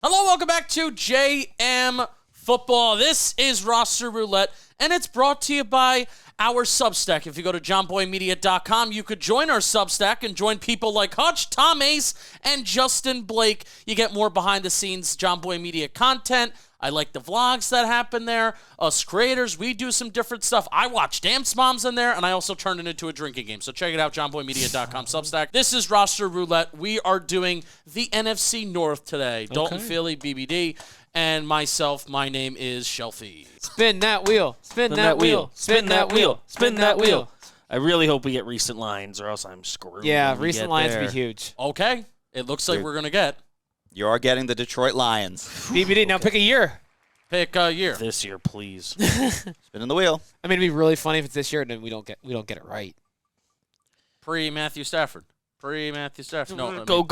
Hello, welcome back to JM Football. This is Roster Roulette, and it's brought to you by our Substack. If you go to johnboymedia.com, you could join our Substack and join people like Hutch, Tom Ace, and Justin Blake. You get more behind-the-scenes John Boy Media content. I like the vlogs that happen there. Us creators, we do some different stuff. I watch Dance Moms in there, and I also turned it into a drinking game. So check it out, johnboymedia.com Substack. This is Roster Roulette. We are doing the NFC North today. Dalton, Philly, BBD, and myself. My name is Shelfie. Spin that wheel. Spin that wheel. Spin that wheel. Spin that wheel. I really hope we get recent lines, or else I'm screwed. Yeah, recent lines would be huge. Okay. It looks like we're going to get. You are getting the Detroit Lions. BBD, now pick a year. Pick a year. This year, please. Spinning the wheel. I mean, it'd be really funny if it's this year and then we don't get it right. Pre-Matthew Stafford. Pre-Matthew Stafford. No, Go.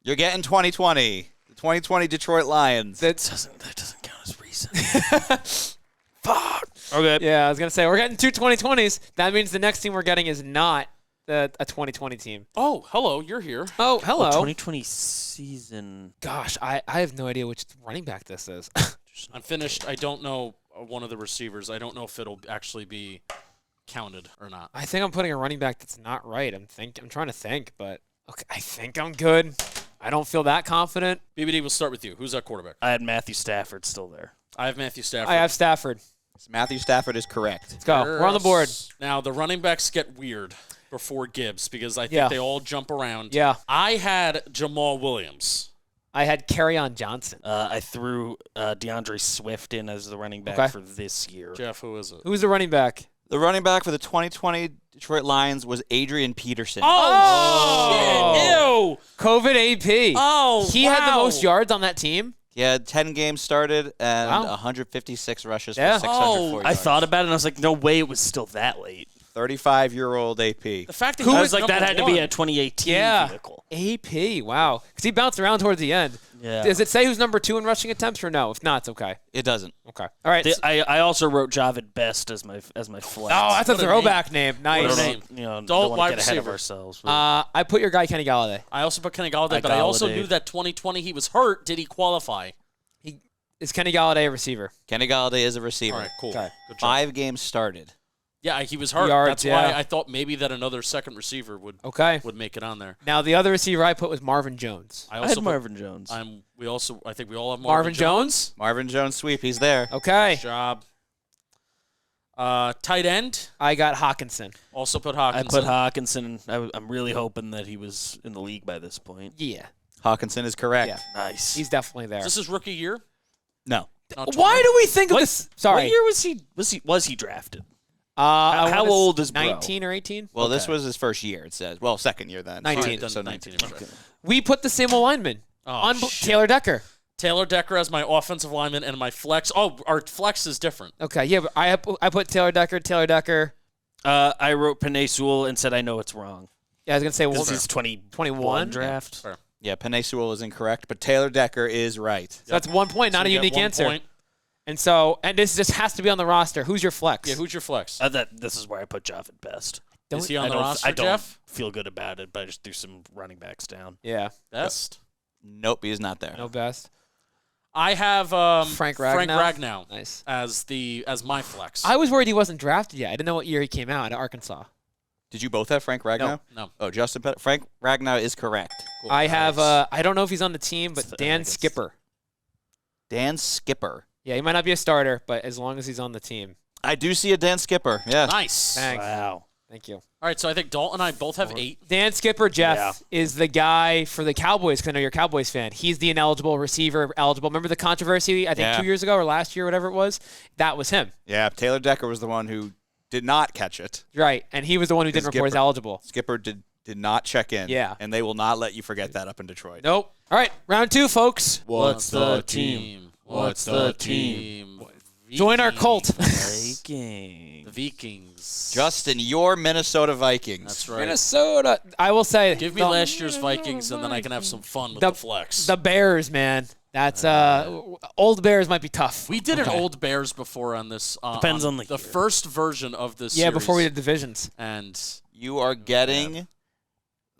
You're getting 2020. The 2020 Detroit Lions. That doesn't count as recent. Fuck. Okay. Yeah, I was going to say, we're getting two 2020s. That means the next team we're getting is not a 2020 team. Oh, hello. You're here. Oh, hello. 2020 season. Gosh, I have no idea which running back this is. I'm finished. I don't know one of the receivers. I don't know if it'll actually be counted or not. I think I'm putting a running back that's not right. I'm trying to think, but okay, I think I'm good. I don't feel that confident. BBD, we'll start with you. Who's that quarterback? I had Matthew Stafford still there. I have Matthew Stafford. I have Stafford. Matthew Stafford is correct. Let's go. We're on the board. Now, the running backs get weird before Gibbs because I think they all jump around. Yeah. I had Jamal Williams. I had Kerryon Johnson. I threw DeAndre Swift in as the running back for this year. Jeff, who is it? Who's the running back? The running back for the 2020 Detroit Lions was Adrian Peterson. Oh, shit. Ew. COVID AP. Oh, He had the most yards on that team. He had 10 games started and 156 rushes for 640 yards. I thought about it, and I was like, no way it was still that late. 35-year-old AP. The fact that I was like, that had to be a 2018 vehicle. AP, wow. Because he bounced around towards the end. Yeah. Does it say who's number 2 in rushing attempts or no? If not, it's okay. It doesn't. Okay. All right. I also wrote Javid Best as my flex. Oh, that's a throwback name. Nice. name. Don't Wide want to get ahead of receiver. ourselves. I put your guy Kenny Galladay. I also put Kenny Galladay, but I also knew that 2020 he was hurt. Did he qualify? Is Kenny Galladay a receiver? Kenny Galladay is a receiver. All right, cool. Okay. Good job. 5 games started. Yeah, he was hurt. Yards, That's why I thought maybe that another second receiver would make it on there. Now, the other receiver I put was Marvin Jones. I had Marvin Jones. I think we all have Marvin Jones? Marvin Jones sweep. He's there. Okay. Good job. Tight end. I got Hawkinson. Also put Hawkinson. I put Hawkinson. I'm really hoping that he was in the league by this point. Yeah. Hawkinson is correct. Yeah. Nice. He's definitely there. Is this his rookie year? No. Why do we think of this? Sorry. What year was he drafted? How old is Bro? 19 or 18? Well, this was his first year, it says. Well, second year then. 19. So 19. Okay. We put the same lineman on shit. Taylor Decker. Taylor Decker as my offensive lineman and my flex. Oh, our flex is different. Okay, yeah, but I put Taylor Decker. I wrote Penei Sewell and said I know it's wrong. Yeah, I was going to say, This is 2021 draft. Fair. Yeah, Penei Sewell is incorrect, but Taylor Decker is right. So that's 1 point, not a unique answer. Point. And this just has to be on the roster. Who's your flex? Yeah, who's your flex? This is where I put Javid Best. Is he on the roster, I don't Jeff? feel good about it, but I just threw some running backs down. Yeah. Best? Nope, he's not there. No best. I have Frank Ragnow. Nice. as my flex. I was worried he wasn't drafted yet. I didn't know what year he came out at Arkansas. Did you both have Frank Ragnow? No. Oh, Frank Ragnow is correct. Cool. I have, I don't know if he's on the team, but Dan Skipper. Dan Skipper. Yeah, he might not be a starter, but as long as he's on the team. I do see a Dan Skipper. Yeah. Nice. Thanks. Wow. Thank you. All right, so I think Dalton and I both have 8. Dan Skipper, Jeff, is the guy for the Cowboys, because I know you're a Cowboys fan. He's the ineligible receiver eligible. Remember the controversy, I think 2 years ago or last year, whatever it was? That was him. Yeah, Taylor Decker was the one who did not catch it. Right, and he was the one who didn't report as eligible. Skipper did not check in. Yeah. And they will not let you forget that up in Detroit. Nope. All right, round 2, folks. What's the team? What's the team? Join our cult. Vikings. The Vikings. Justin, your Minnesota Vikings. That's right. Minnesota. I will say. Give me last year's Vikings, and then I can have some fun with the flex. The Bears, man. That's old Bears might be tough. We did an old Bears before on this. Depends on the year. first version of this. Yeah, series. before we did divisions. And you are getting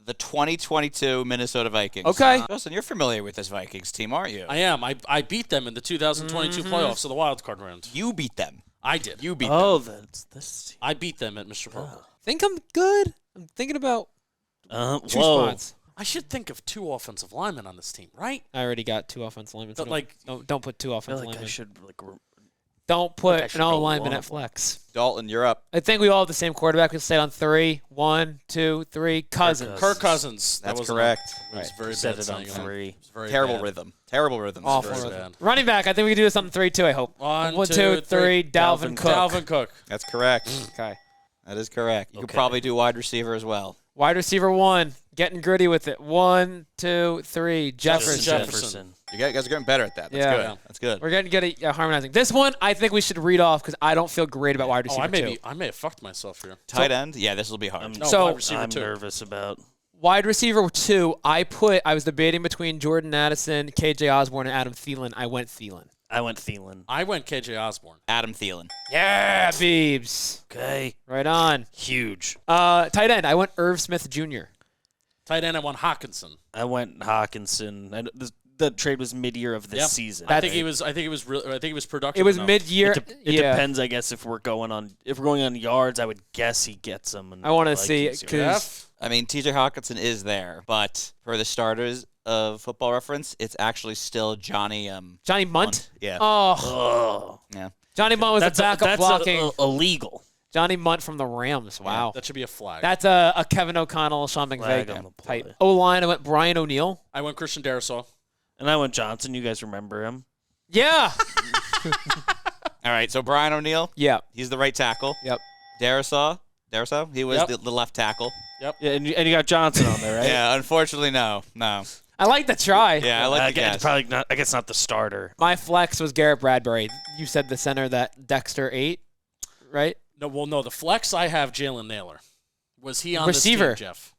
the 2022 Minnesota Vikings. Okay. Justin, you're familiar with this Vikings team, aren't you? I am. I beat them in the 2022 playoffs of the wild card round. You beat them. I did. You beat them. Oh, that's this team. I beat them at Mr. Purple. Think I'm good. I'm thinking about 2 Whoa. spots. I should think of 2 offensive linemen on this team, right? I already got 2 offensive linemen. So But, like- don't put 2 I feel offensive like I linemen. should Don't I put should an go O-lineman one. at flex. Dalton, you're up. I think we all have the same quarterback. We'll stay on 3. 1, 2, 3. Cousins. Kirk Cousins. That's was correct. It was very set bad it on saying that. 3. It was very Terrible bad. rhythm. Terrible rhythm. Awful. very rhythm. bad. Running back. I think we can do something 3-2, I hope. 1, 2, 3. Dalvin Cook. Dalvin Cook. That's correct. Okay. That is correct. You could Okay. probably do wide receiver as well. Wide receiver 1. Getting gritty with it. 1, 2, 3. Jefferson. Jefferson. You guys are getting better at that. That's Yeah. good. Yeah. That's good. We're getting good at harmonizing. This one, I think we should read off because I don't feel great about wide Oh, receiver 2. I may have fucked myself here. Tight end? Yeah, this will be hard. No, So- wide receiver I'm 2. nervous about. Wide receiver 2, I was debating between Jordan Addison, KJ Osborne, and Adam Thielen. I went Thielen. I went Thielen. I went KJ Osborne. Adam Thielen. Yeah, Beebs. Okay. Right on. Huge. Tight end, I went Irv Smith Jr. Tight end, I went Hawkinson. I went Hawkinson. The trade was mid-year of this Yep. season. I think he was productive. It was enough. mid-year. It depends, I guess, if we're going on yards. I would guess he gets them. I want to see Vikings because Jeff? I mean, TJ Hawkinson is there, but for the starters of Football Reference, it's actually still Johnny. Johnny Munt. Yeah. Oh, Oh, Yeah. Johnny Munt was that's the backup blocking. Illegal. Johnny Munt from the Rams. Wow. That should be a flag. That's a Kevin O'Connell, Sean Flag McVay on the play. type. O-line, I went Brian O'Neill. I went Christian Darrisaw. And I went Johnson. You guys remember him? Yeah. All right, so Brian O'Neill, Yeah. he's the right tackle. Yep. Darrisaw, he was Yep. the left tackle. Yeah, and you got Johnson on there, right? Yeah, unfortunately, no. I like the try. Yeah, I like the guess. guess. Probably not. I guess not the starter. My flex was Garrett Bradbury. You said the center that Dexter ate, right? No, the flex I have Jalen Naylor. Was he on Receiver. this team, Jeff?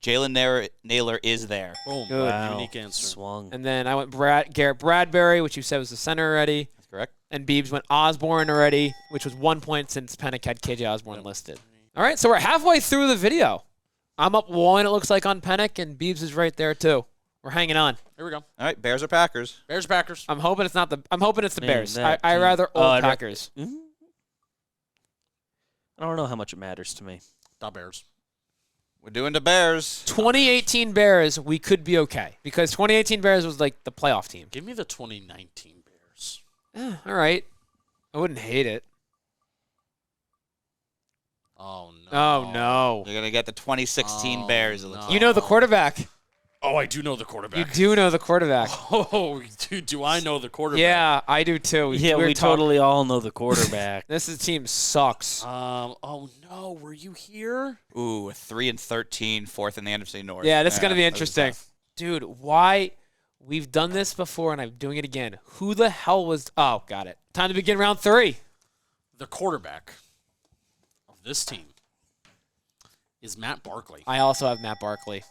Jalen Naylor is there. Boom. Good. Wow. Unique answer. Swung. And then I went Garrett Bradbury, which you said was the center already. That's correct. And Beebs went Osborne already, which was 1 point since Penik had KJ Osborne listed. All right, so we're halfway through the video. I'm up 1, it looks like, on Penik, and Beebs is right there, too. We're hanging on. Here we go. All right, Bears or Packers? Bears, Packers. I'm hoping it's the Man, Bears. that I team- rather Oh, old I'd ra- Packers. I don't know how much it matters to me. The Bears. We're doing the Bears. 2018 Bears, we could be okay because 2018 Bears was like the playoff team. Give me the 2019 Bears. All right, I wouldn't hate it. Oh, no. Oh no, You're gonna get the 2016 Oh, Bears. It looks no. like. you know the quarterback. Oh, I do know the You quarterback. do know the quarterback. Oh, dude, do I know the quarterback? Yeah, I do too. Yeah, We're we talking- totally all know the quarterback. This team sucks. Oh, no. Were you here? Ooh, 3-13, fourth in the NFC North. Yeah, this is gonna be that was interesting, tough. dude. Why? We've done this before, and I'm doing it again. Who the hell was? Oh, got it. Time to begin round 3. The quarterback of this team is Matt Barkley. I also have Matt Barkley.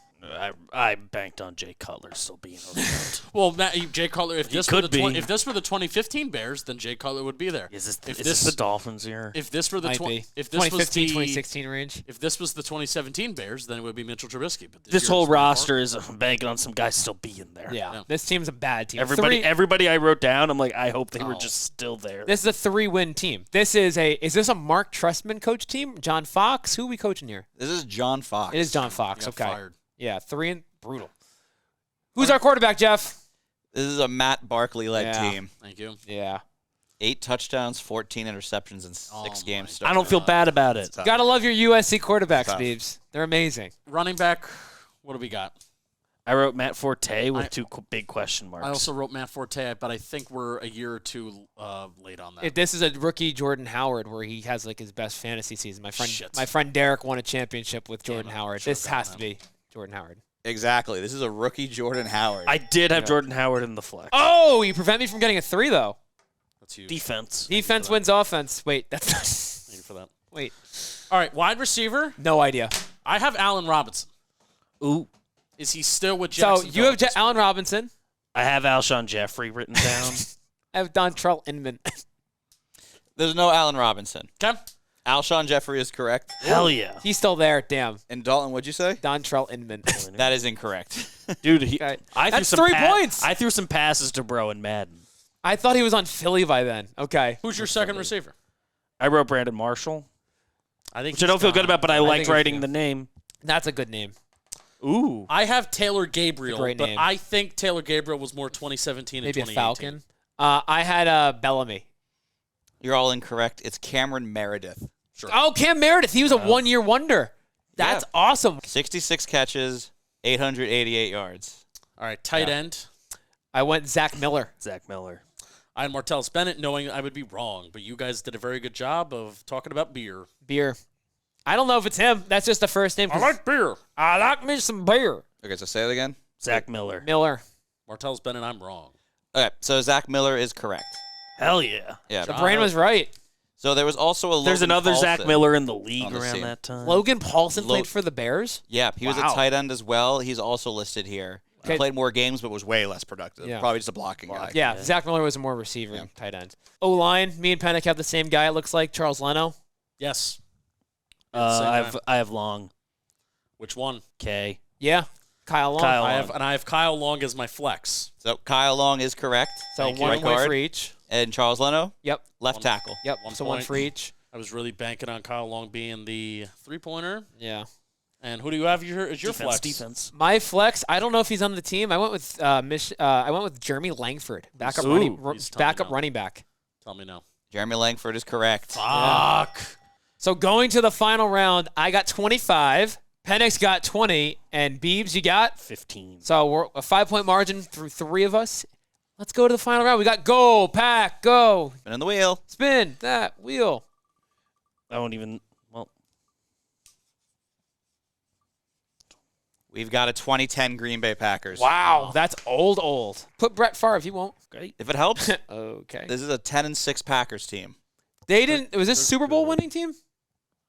I banked on Jay Cutler still being around. Well, Jay Cutler, if He this were could the be. if this were the 2015 Bears, then Jay Cutler would be there. Is this If is this- this the Dolphins here? If this were the Might be. if this was 2015, the 2016 range. if this was the 2017 Bears, then it would be Mitchell Trubisky. But This year whole it's Matt roster is banking on some guys still being there. Yeah, Yeah. this team's a bad team. Everybody, Three- everybody I wrote down, I'm like, I hope they were Oh. just still there. This is a 3-win team. Is this a Mark Trestman coach team? John Fox? Who are we coaching here? This is John Fox. It is John Fox. Got Okay. fired. Yeah, 3 and brutal. Who's our quarterback, Jeff? This is a Matt Barkley-led Yeah. team. Thank you. Yeah. 8 touchdowns, 14 interceptions in 6 Oh games. I don't feel bad about it. Tough. Gotta love your USC quarterbacks, Tough. Beebs. They're amazing. Running back. What do we got? I wrote Matt Forte with I- 2 big question marks. I also wrote Matt Forte, but I think we're a year or two late on that. If this is a rookie Jordan Howard where he has like his best fantasy season. Shit. My friend Derek won a championship with Jordan Damn it. Howard. Should've This gotten has that. to be Jordan Howard. Exactly. This is a rookie Jordan Howard. I did have Jordan Howard in the flex. Oh, you prevent me from getting a 3 though. That's huge. Defense. Defense wins offense. Wait, that's not. Thank you for that. Wait, All right, wide receiver. no idea. I have Allen Robinson. Ooh. Is he still with So Jacksonville? you have at this Allen Robinson. I have Alshon Jeffrey written down. I have Dontrell Inman. There's no Allen Robinson. point? Okay. Alshon Jeffrey is correct. Hell yeah. He's still there. Damn. And Dalton, what'd you say? Dontrell Inman. That is incorrect. Dude, Okay. I threw That's some 3 points. I threw some passes to Bro in Madden. I thought he was on Philly by then. Okay. Who's your second receiver? I wrote Brandon Marshall, I think which I don't feel good about, but I liked think writing it's- the name. That's a good name. Ooh. I have Taylor Gabriel, Great but name. I think Taylor Gabriel was more 2017 and Maybe a 2018. Falcon. I had Bellamy. You're all incorrect. It's Cameron Meredith. Sure. Oh, Cam Meredith. He was a one-year wonder. That's awesome. 66 catches, 888 yards. All right, tight end. I went Zach Miller. Zach Miller. I had Martellus Bennett, knowing I would be wrong, but you guys did a very good job of talking about beer. Beer. I don't know if it's him. That's just the first name. I like beer. I like me some beer. Okay, so say it again. Zach Miller. Miller. Martellus Bennett, I'm wrong. Okay, so Zach Miller is correct. Hell yeah. Yeah. The brain was right. So there was also a There's Logan another Paulson Zach Miller in the league on the around team. that time. Logan Paulson played for the Bears? Yeah, he was a Wow. tight end as well. He's also listed here. He Okay. played more games, but was way less productive. Yeah. Probably just a blocking guy. Yeah, Zach Miller was a more receiving tight end. O-line, me and Penik have the same guy, it looks like, Charles Leno. Yes. I have Long. Which one? K. Yeah, Kyle Long. Kyle. I have Kyle Long as my flex. So Kyle Long is correct. So Thank you. one Right point guard. for each. And Charles Leno, Yep, left tackle. yep. One So one point. for each. I was really banking on Kyle Long being the three-pointer. Yeah. And who do you have as your flex? Defense. My flex, I don't know if he's on the team. I went with I went with Jeremy Langford, backup Ooh, he's telling me no. running back. Tell me no. Jeremy Langford is correct. Fuck. So going to the final round, I got 25, Penik's got 20, and Beebs, you got 15. So we're a 5-point margin through 3 of us. Let's go to the final round. We got go, pack, go, Spin in the wheel. spin that wheel. I won't even. Well, We've got a 2010 Green Bay Packers. Wow, that's old. Put Brett Favre. He won't. great. If it helps, Okay. this is a 10-6 Packers team. They didn't. Was this Super Bowl winning team?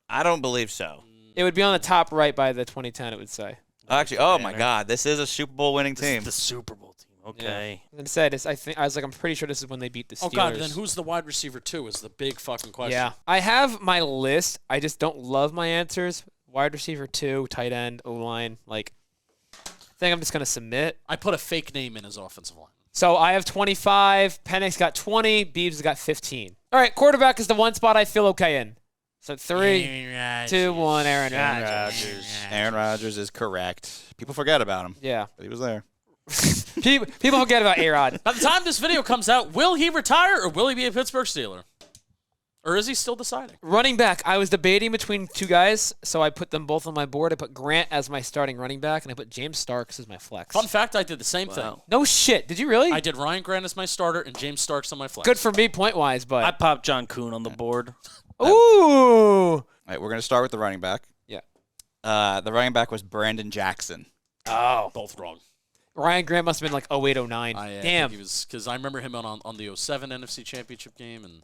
I don't believe so. It would be on the top right by the 2010. It would say. Actually, oh my God, this is a Super Bowl winning This is team. the Super Bowl team. Okay. And said, I was like, I'm pretty sure this is when they beat the Steelers. Oh, God, then who's the wide receiver, too, is the big fucking question. Yeah, I have my list. I just don't love my answers. Wide receiver 2, tight end, O line. Like, I think I'm just gonna submit. I put a fake name in as offensive line. So I have 25. Penik's got 20. Beebs has got 15. All right, quarterback is the one spot I feel okay in. So 3, 2, 1. Aaron Rodgers. Aaron Rodgers is correct. People forget about him, Yeah. but he was there. People forget about A-Rod. By the time this video comes out, will he retire or will he be a Pittsburgh Steeler? Or is he still deciding? Running back, I was debating between 2 guys, so I put them both on my board. I put Grant as my starting running back, and I put James Starks as my flex. Fun fact, I did the same thing. No shit. Did you really? I did Ryan Grant as my starter and James Starks on my flex. Good for me point-wise, I but... popped John Kuhn on the board. Ooh! All right, we're going to start with the running back. Yeah. The running back was Brandon Jackson. Oh. Both wrong. Ryan Grant must have been like 08, 09. Damn. He was, because I remember him on the 07 NFC Championship game. And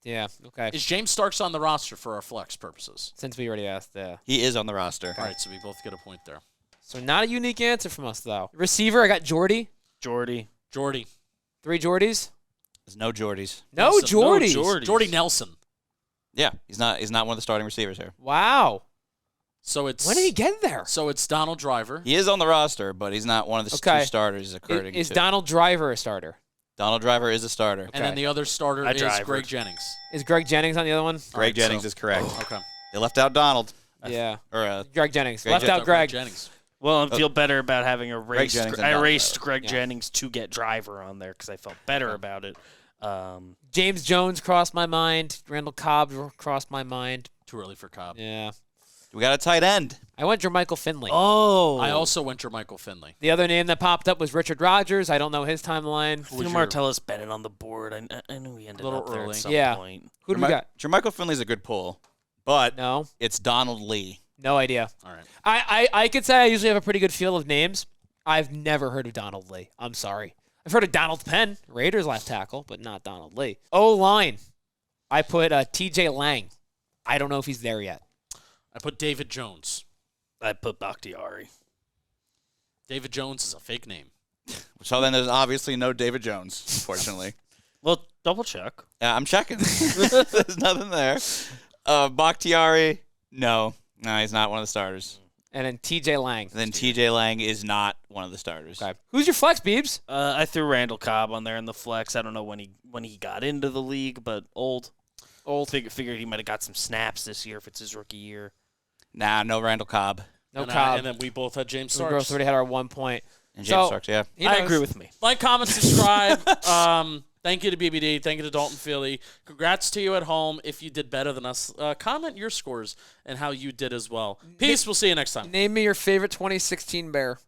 Yeah, okay. is James Starks on the roster for our flex purposes? Since we already asked, yeah. He is on the roster. All right, so we both get a point there. So not a unique answer from us, though. Receiver, I got Jordy. Jordy. 3 Jordies. There's no Jordies. No Nelson. Jordies. Jordies. Jordy Nelson. Yeah, he's not one of the starting receivers here. Wow. So it's When did he get there? So it's Donald Driver. He is on the roster, but he's not one of the Okay. 2 starters according Is to. Donald Driver a starter? Donald Driver is a starter. And then the other starter I is drivered. Greg Jennings. Is Greg Jennings on the other one? Greg Alright, Jennings so- is correct. Okay. They left out Donald. Yeah. Or Greg Jennings. Greg Left Jennings. out Greg. Jennings. Well, I feel better about having erased. Jennings and I Donald erased Driver. Greg Yeah. Jennings to get Driver on there because I felt better about it. James Jones crossed my mind. Randall Cobb crossed my mind. Too early for Cobb. Yeah. we got a tight end. I went Jermichael Finley. Oh, I also went Jermichael Finley. The other name that popped up was Richard Rodgers. I don't know his timeline. Who was threw your- Martellus Bennett on the board. I knew he ended Little up there early. at some Yeah. point. Who do we got? Jermichael Finley's a good pull, but No. it's Donald Lee. No idea. All right. I could say I usually have a pretty good feel of names. I've never heard of Donald Lee. I'm sorry. I've heard of Donald Penn, Raiders left tackle, but not Donald Lee. O-line. I put TJ Lang. I don't know if he's there yet. I put David Jones. I put Bakhtiari. David Jones is a fake name. So then there's obviously no David Jones, unfortunately. Well, double check. Yeah, I'm checking. There's nothing there. Bakhtiari, no, he's not one of the starters. And then TJ Lang. Then TJ Lang is not one of the starters. Okay. Who's your flex, Beebs? I threw Randall Cobb on there in the flex. I don't know when he got into the league, but old. Figured he might have got some snaps this year if it's his rookie year. Nah, no Randall Cobb. No and Cobb. And then we both had James We Starks. both already had our 1 point. And James Starks, yeah. I agree with me. Like, comment, subscribe. Thank you to BBD. Thank you to Dalton Philly. Congrats to you at home if you did better than us. Comment your scores and how you did as well. Peace. We'll see you next time. Name me your favorite 2016 Bear.